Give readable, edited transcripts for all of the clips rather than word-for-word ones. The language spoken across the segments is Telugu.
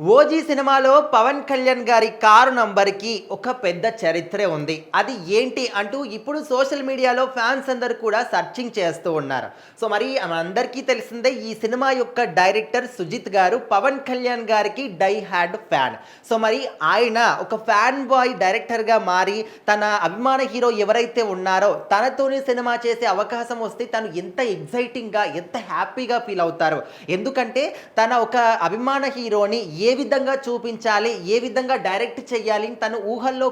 ఓజీ సినిమాలో పవన్ కళ్యాణ్ గారి కారు నంబర్‌కి ఒక పెద్ద చరిత్రే ఉంది. అది ఏంటి అంటూ ఇప్పుడు సోషల్ మీడియాలో ఫ్యాన్స్ అందరూ కూడా సెర్చింగ్ చేస్తూ ఉన్నారు. సో, మరి మనందరికీ తెలిసిందే ఈ సినిమా యొక్క డైరెక్టర్ సుజిత్ గారు పవన్ కళ్యాణ్ గారికి డై హార్డ్ ఫ్యాన్. సో, మరి ఆయన ఒక ఫ్యాన్ బాయ్ డైరెక్టర్‌గా మారి తన అభిమాన హీరో ఎవరైతే ఉన్నారో తనతోనే సినిమా చేసే అవకాశం వస్తే తను ఎంత ఎక్సైటింగ్‌గా, ఎంత హ్యాపీగా ఫీల్ అవుతారో. ఎందుకంటే తన ఒక అభిమాన హీరోని ఏ విధంగా చూపించాలి, ఏ విధంగా డైరెక్ట్ చేయాలి తను ఊహల్లో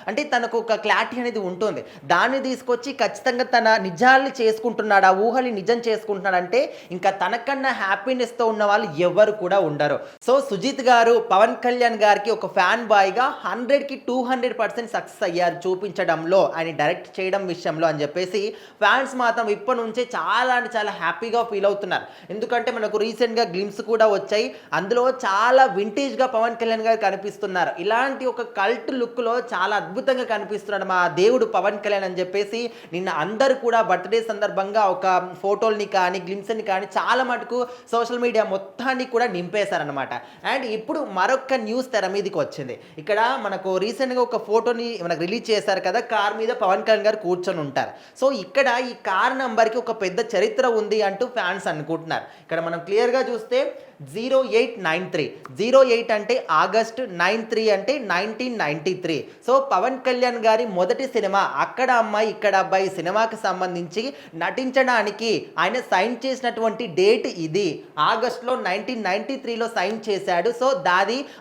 అంటే తనకు ఒక క్లారిటీ అనేది ఉంటుంది. దాన్ని తీసుకొచ్చి ఖచ్చితంగా తన నిజాల్ని చేసుకుంటున్నాడు. ఆ ఊహల్ని నిజం చేసుకుంటున్నాడంటే ఇంకా తనకన్నా హ్యాపీనెస్‌తో ఉన్న వాళ్ళు ఎవ్వరు కూడా ఉండరు. సో, సుజిత్ గారు పవన్ కళ్యాణ్ గారికి ఒక ఫ్యాన్ బాయ్‌గా 100కి 200% సక్సెస్ అయ్యారు చూపించడంలో, ఆయన డైరెక్ట్ చేయడం విషయంలో అని చెప్పేసి ఫ్యాన్స్ మాత్రం ఇప్పటి నుంచే చాలా అంటే చాలా హ్యాపీగా ఫీల్ అవుతున్నారు. ఎందుకంటే మనకు రీసెంట్‌గా గ్లిమ్స్ కూడా వచ్చాయి. అందులో చాలా వింటేజ్‌గా పవన్ కళ్యాణ్ గారు కనిపిస్తున్నారు. ఇలాంటి ఒక కల్ట్ లుక్‌లో చాలా అద్భుతంగా కనిపిస్తున్నాడు మా దేవుడు పవన్ కళ్యాణ్ అని చెప్పేసి నిన్న అందరూ కూడా బర్త్‌డే సందర్భంగా ఒక ఫోటోల్ని కానీ, గ్లిమ్స్‌ని కానీ చాలా మటుకు సోషల్ మీడియా మొత్తాన్ని కూడా నింపేశారనమాట. అండ్ ఇప్పుడు మరొక న్యూస్ తెర మీదకి వచ్చింది. ఇక్కడ మనకు రీసెంట్‌గా ఒక ఫోటోని మనకు రిలీజ్ చేశారు కదా! కార్ మీద పవన్ కళ్యాణ్ గారు కూర్చొని ఉంటారు. సో, ఇక్కడ ఈ కార్ నంబర్‌కి ఒక పెద్ద చరిత్ర ఉంది అంటూ ఫ్యాన్స్ అనుకుంటున్నారు. ఇక్కడ మనం క్లియర్‌గా చూస్తే 0893 08 అంటే ఆగస్ట్ 93 అంటే 1993. సో, పవన్ కళ్యాణ్ గారి మొదటి సినిమా అక్కడ అమ్మాయి ఇక్కడ అబ్బాయి సినిమాకి సంబంధించి నటించడానికి ఆయన సైన్ చేసినటువంటి డేట్ ఇది. ఆగస్టులో 1993లో సైన్ చేశాడు. సో,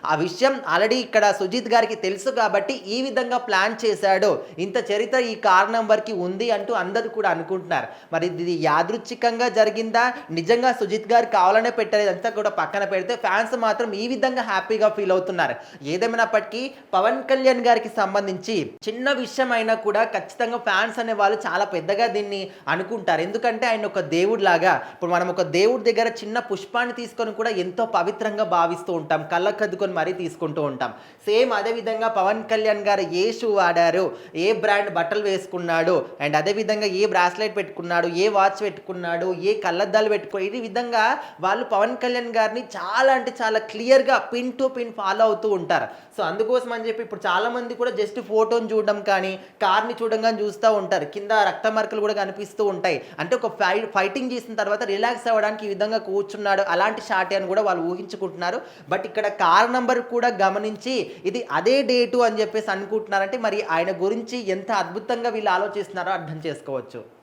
ఆ విషయం ఆల్రెడీ ఇక్కడ సుజిత్ గారికి తెలుసు కాబట్టి ఈ విధంగా ప్లాన్ చేశాడు. ఇంత చరిత్ర ఈ కార్ నంబర్‌కి ఉంది అంటూ అందరూ కూడా అనుకుంటున్నారు. మరి ఇది యాదృచ్ఛికంగా జరిగిందా? నిజంగా సుజిత్ గారు కావాలనే పెట్టారు ఇదంతా కూడా పక్కన పెడితే ఫ్యాన్స్ మాత్రం ఈ విధంగా హ్యాపీగా ఫీల్ అవుతున్నారు. ఏదేమైనప్పటికీ పవన్ కళ్యాణ్ గారికి సంబంధించి చిన్న విషయం అయినా కూడా ఖచ్చితంగా ఫ్యాన్స్ అనే వాళ్ళు చాలా పెద్దగా దీన్ని అనుకుంటారు. ఎందుకంటే ఆయన ఒక దేవుడిలాగా, ఇప్పుడు మనం ఒక దేవుడి దగ్గర చిన్న పుష్పాన్ని తీసుకొని కూడా ఎంతో పవిత్రంగా భావిస్తూ ఉంటాం. కళ్ళకద్దుకొని మరీ తీసుకుంటూ ఉంటాం. సేమ్ అదేవిధంగా పవన్ కళ్యాణ్ గారు ఏ షూ వాడారు, ఏ బ్రాండ్ బట్టలు వేసుకున్నాడు, అండ్ అదేవిధంగా ఏ బ్రాస్లెట్ పెట్టుకున్నాడు, ఏ వాచ్ పెట్టుకున్నాడు, ఏ కళ్ళద్దాలు ఈ విధంగా వాళ్ళు పవన్ కళ్యాణ్ గారిని చాలా అంటే చాలా క్లియర్‌గా పిన్ టు పిన్ ఫాలో అవుతూ ఉంటారు. సో, అందుకోసం అని చెప్పి ఇప్పుడు చాలామంది కూడా జస్ట్ ఫోటోని చూడడం కానీ, కార్‌ని చూడడం కానీ చూస్తూ ఉంటారు. కింద రక్త మరకలు కూడా కనిపిస్తూ ఉంటాయి. అంటే ఒక ఫైటింగ్ చేసిన తర్వాత రిలాక్స్ అవ్వడానికి ఈ విధంగా కూర్చున్నాడు అలాంటి షాటే అని కూడా వాళ్ళు ఊహించుకుంటున్నారు. బట్ ఇక్కడ కార్ నంబర్ కూడా గమనించి ఇది అదే డేటు అని చెప్పేసి అనుకుంటున్నారంటే మరి ఆయన గురించి ఎంత అద్భుతంగా వీళ్ళు ఆలోచిస్తున్నారో అర్థం చేసుకోవచ్చు.